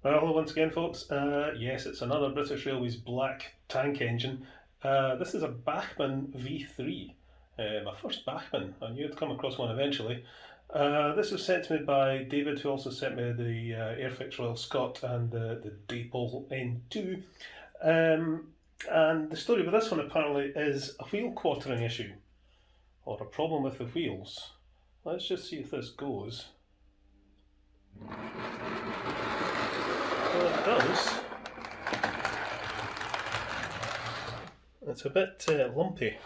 Well, hello once again, folks. Yes, it's another British Railways black tank engine. This is a Bachmann V3. My first Bachmann. I knew I'd come across one eventually. This was sent to me by David, who also sent me the Airfix Royal Scot and the Dapol N2. And the story with this one apparently is a wheel quartering issue, or a problem with the wheels. Let's just see if this goes. Well, it does. It's a bit lumpy.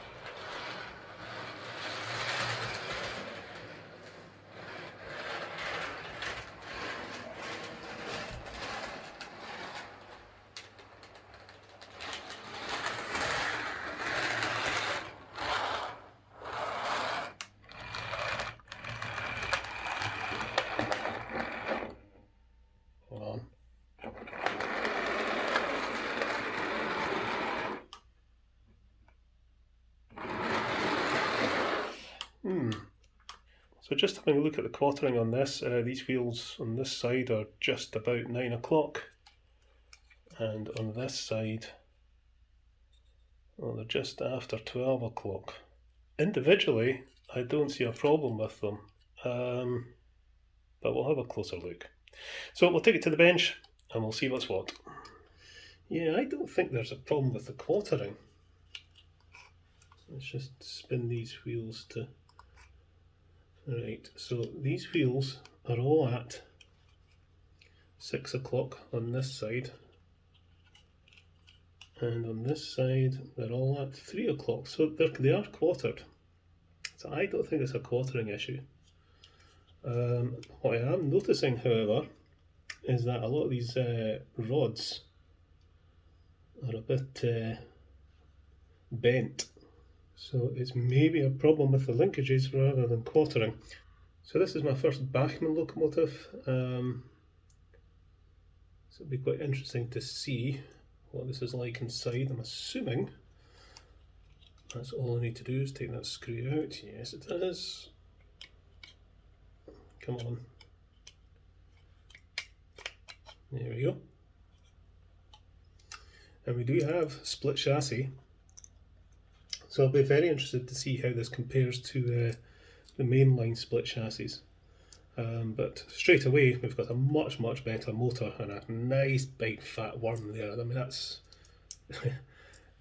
Hold on. So just having a look at the quartering on this, these wheels on this side are just about 9 o'clock, and on this side, well, they're just after 12 o'clock. Individually, I don't see a problem with them, but we'll have a closer look. So we'll take it to the bench and we'll see what's what. Yeah, I don't think there's a problem with the quartering. Let's just spin these wheels to... Right, so these wheels are all at 6 o'clock on this side, and on this side they're all at 3 o'clock, so they are quartered. So I don't think it's a quartering issue. What I am noticing, however, is that a lot of these rods are a bit bent. So it's maybe a problem with the linkages rather than quartering. So this is my first Bachmann locomotive. So it'll be quite interesting to see what this is like inside. I'm assuming that's all I need to do is take that screw out. Yes, it is. Come on. There we go. And we do have split chassis. So I'll be very interested to see how this compares to the mainline split chassis. But straight away we've got a much better motor and a nice big fat worm there. I mean, that's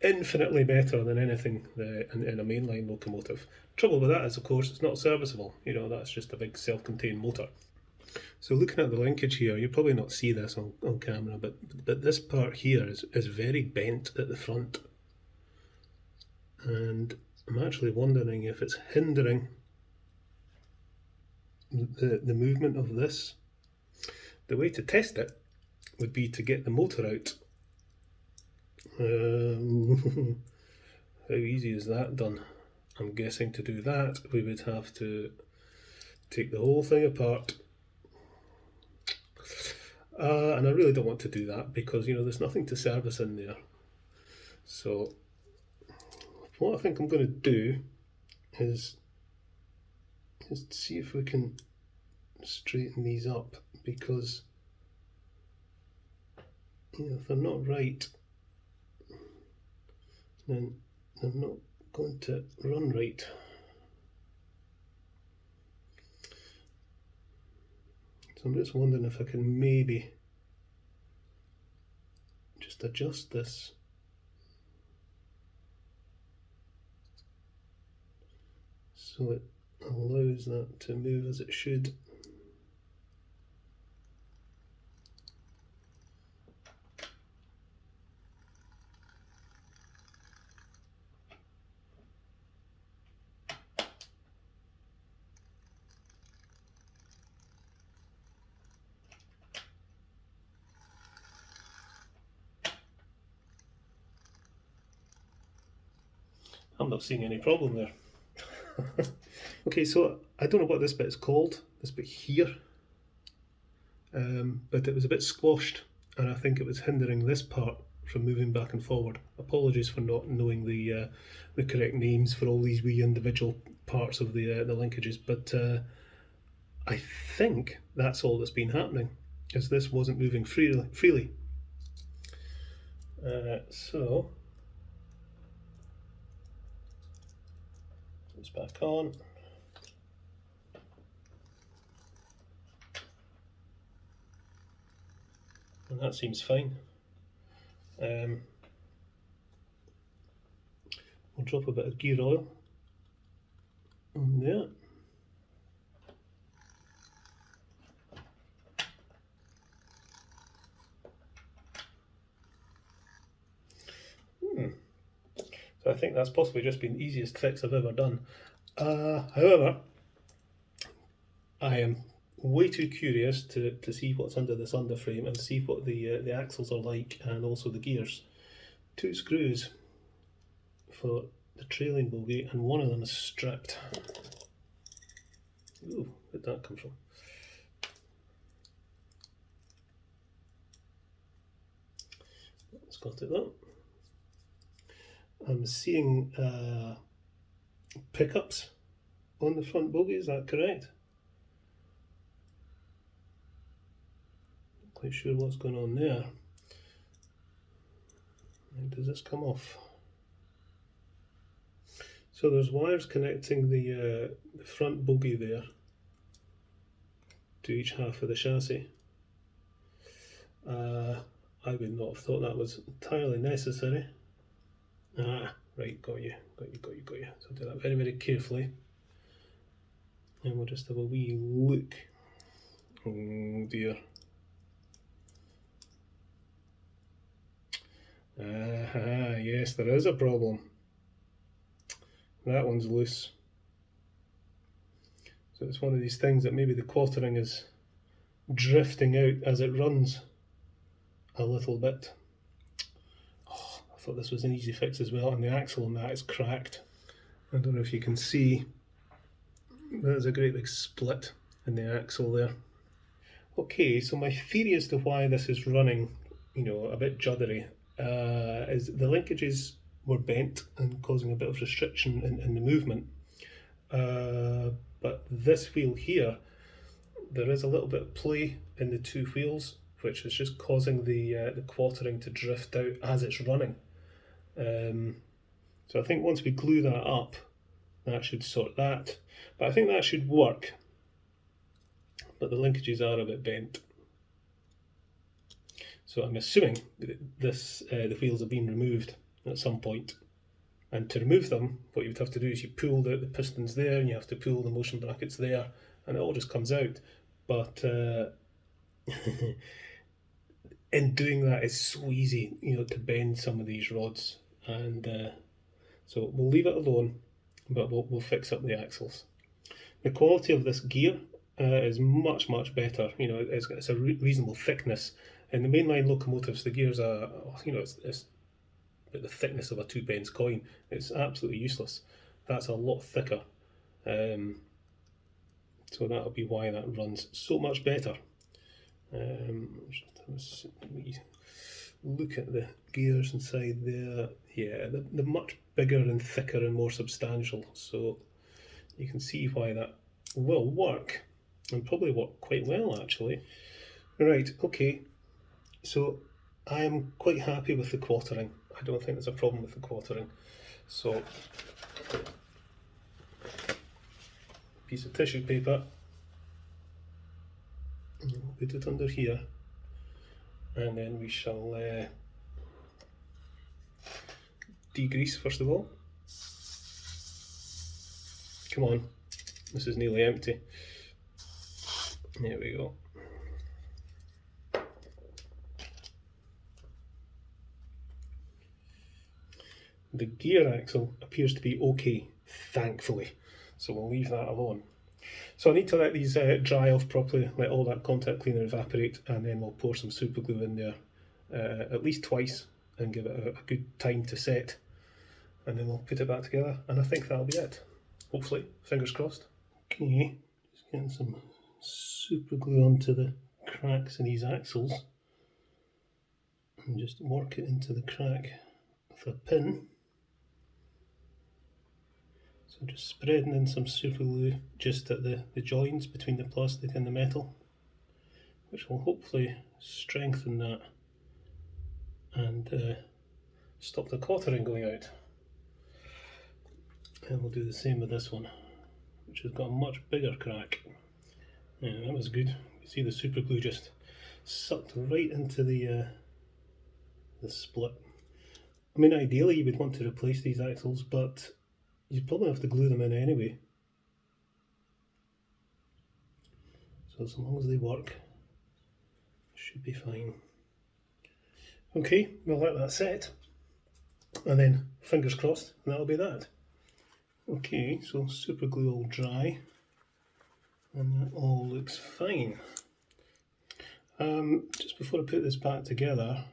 infinitely better than anything in a mainline locomotive. Trouble with that is, of course, it's not serviceable. You know, that's just a big self-contained motor. So looking at the linkage here, you'll probably not see this on camera, but this part here is very bent at the front. And I'm actually wondering if it's hindering the movement of this. The way to test it would be to get the motor out. How easy is that done? I'm guessing to do that we would have to take the whole thing apart. And I really don't want to do that because, you know, there's nothing to service in there. So what I think I'm going to do is just see if we can straighten these up, because, you know, if they're not right, then they're not going to run right. So I'm just wondering if I can maybe just adjust this so it allows that to move as it should. I'm not seeing any problem there. Okay, so I don't know what this bit is called, this bit here, but it was a bit squashed, and I think it was hindering this part from moving back and forward. Apologies for not knowing the correct names for all these wee individual parts of the linkages, but I think that's all that's been happening. as this wasn't moving freely. So it's back on. And that seems fine. We'll drop a bit of gear oil on there. So I think that's possibly just been the easiest fix I've ever done. However, I am way too curious to see what's under this underframe and see what the axles are like, and also the gears. 2 screws for the trailing bogie, and one of them is stripped. Ooh, where'd that come from? Let's got it though. I'm seeing pickups on the front bogie, is that correct? Not quite sure what's going on there. And does this come off? So there's wires connecting the front bogie there to each half of the chassis. I would not have thought that was entirely necessary. Ah, right, got you. So do that very, very carefully. And we'll just have a wee look. Oh dear. Yes, there is a problem. That one's loose. So it's one of these things that maybe the quartering is drifting out as it runs a little bit. Oh, I thought this was an easy fix as well, and the axle on that is cracked. I don't know if you can see, there's a great big split in the axle there. Okay, so my theory as to why this is running, a bit juddery, is the linkages were bent and causing a bit of restriction in the movement. But this wheel here, there is a little bit of play in the 2 wheels, which is just causing the quartering to drift out as it's running. So I think once we glue that up, that should sort that. But I think that should work. But the linkages are a bit bent. So I'm assuming that the wheels have been removed at some point. And to remove them, what you would have to do is you pull the pistons there, and you have to pull the motion brackets there, and it all just comes out. But in doing that, it's so easy, to bend some of these rods. And so we'll leave it alone, but we'll fix up the axles. The quality of this gear is much, much better. It's a reasonable thickness. In the mainline locomotives, the gears are, it's the thickness of a 2p coin. It's absolutely useless. That's a lot thicker. So that'll be why that runs so much better. Just look at the gears inside there. Yeah, they're much bigger and thicker and more substantial. So you can see why that will work, and probably work quite well actually. Right, okay. So I am quite happy with the quartering. I don't think there's a problem with the quartering. So, piece of tissue paper, and we'll put it under here, and then we shall degrease first of all. Come on, this is nearly empty. There we go. The gear axle appears to be okay, thankfully, so we'll leave that alone. So I need to let these dry off properly, let all that contact cleaner evaporate, and then we'll pour some super glue in there at least twice and give it a good time to set, and then we'll put it back together, and I think that'll be it. Hopefully, fingers crossed. Okay, just getting some super glue onto the cracks in these axles, and just work it into the crack with a pin. So just spreading in some super glue just at the joins between the plastic and the metal. which will hopefully strengthen that and stop the cottering going out. And we'll do the same with this one, which has got a much bigger crack. Yeah, that was good. You see the super glue just sucked right into the split. I mean, ideally you would want to replace these axles, but you probably have to glue them in anyway. So as long as they work, should be fine. Okay, we'll let that set, and then fingers crossed, that'll be that. Okay, so super glue all dry, and that all looks fine. Just before I put this back together,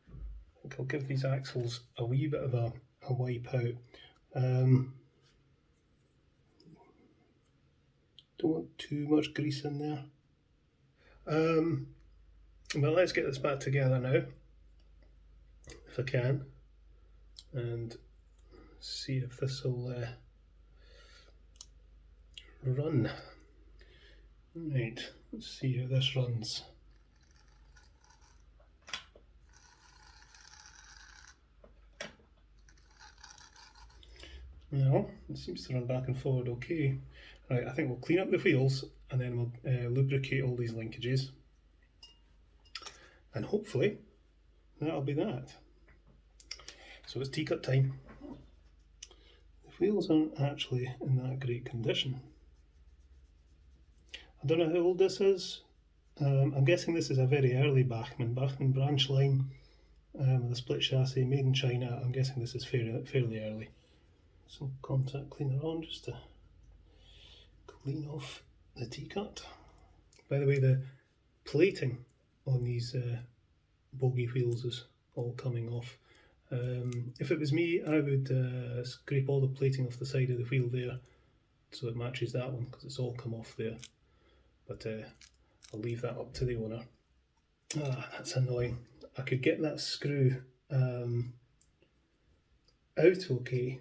I think I'll give these axles a wee bit of a wipe out. Don't want too much grease in there. Well, let's get this back together now, if I can, and see if this will run. Right, let's see how this runs. Well, it seems to run back and forward okay. Right, I think we'll clean up the wheels and then we'll lubricate all these linkages. And hopefully that'll be that. So it's T-cut time. The wheels aren't actually in that great condition. I don't know how old this is. I'm guessing this is a very early Bachmann Branchline with a split chassis, made in China. I'm guessing this is fairly early. Some contact cleaner on just to clean off the T-cut. By the way, the plating on these bogie wheels is all coming off. If it was me, I would scrape all the plating off the side of the wheel there so it matches that one, because it's all come off there. But I'll leave that up to the owner. Ah, that's annoying. I could get that screw out okay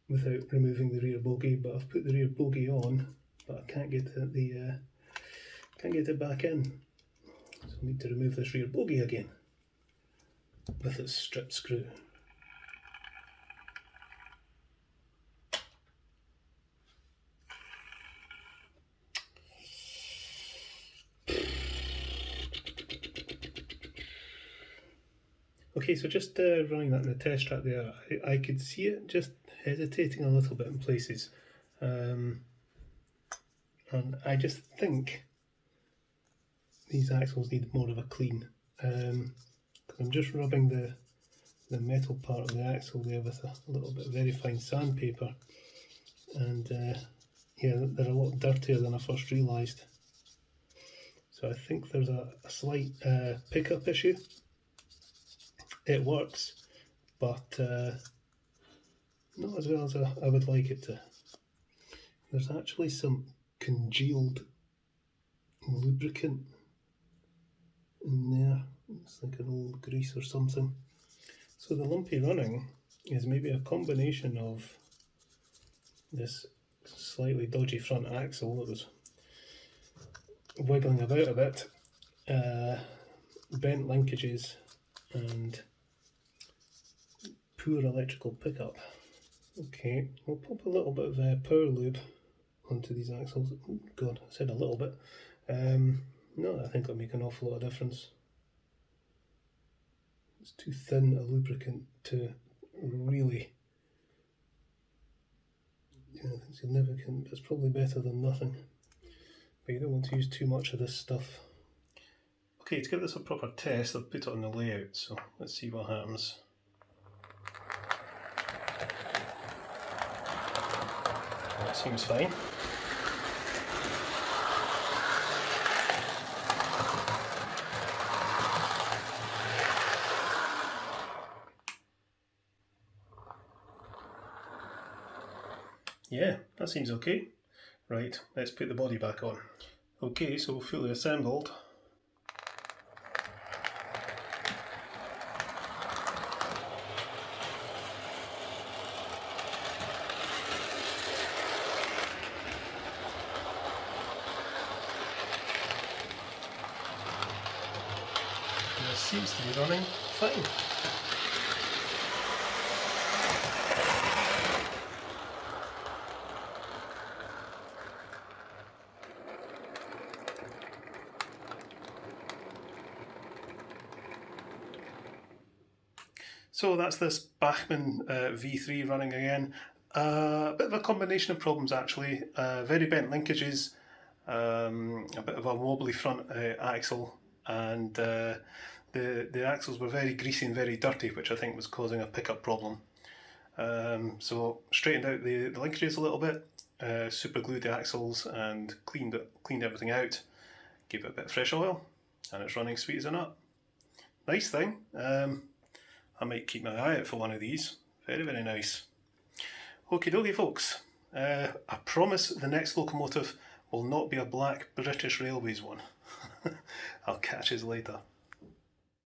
without removing the rear bogie, but I've put the rear bogie on, but I can't get it back in. So I need to remove this rear bogie again with its stripped screw. Okay, so just running that in the test track there, I could see it just hesitating a little bit in places, and I just think these axles need more of a clean, because I'm just rubbing the metal part of the axle there with a little bit of very fine sandpaper, and yeah, they're a lot dirtier than I first realised. So I think there's a slight pickup issue. It works, but not as well as I would like it to. There's actually some congealed lubricant in there. It's like an old grease or something. So the lumpy running is maybe a combination of this slightly dodgy front axle that was wiggling about a bit, bent linkages, and poor electrical pickup. Okay, we'll pop a little bit of power lube onto these axles. Oh God, I said a little bit. No, I think it'll make an awful lot of difference. It's too thin a lubricant to really do anything significant, but it's probably better than nothing. But you don't want to use too much of this stuff. Okay, to give this a proper test, I've put it on the layout, so let's see what happens. That seems fine. Yeah, that seems okay. Right, let's put the body back on. Okay, so fully assembled. and it seems to be running fine. So that's this Bachmann V3 running again. A bit of a combination of problems actually. Very bent linkages, a bit of a wobbly front axle, and the axles were very greasy and very dirty, which I think was causing a pickup problem. So straightened out the linkages a little bit, super glued the axles and cleaned everything out, gave it a bit of fresh oil, and it's running sweet as a nut. Nice thing. I might keep my eye out for one of these. Very, very nice. Okie dokie folks, I promise the next locomotive will not be a black British Railways one. I'll catch you later.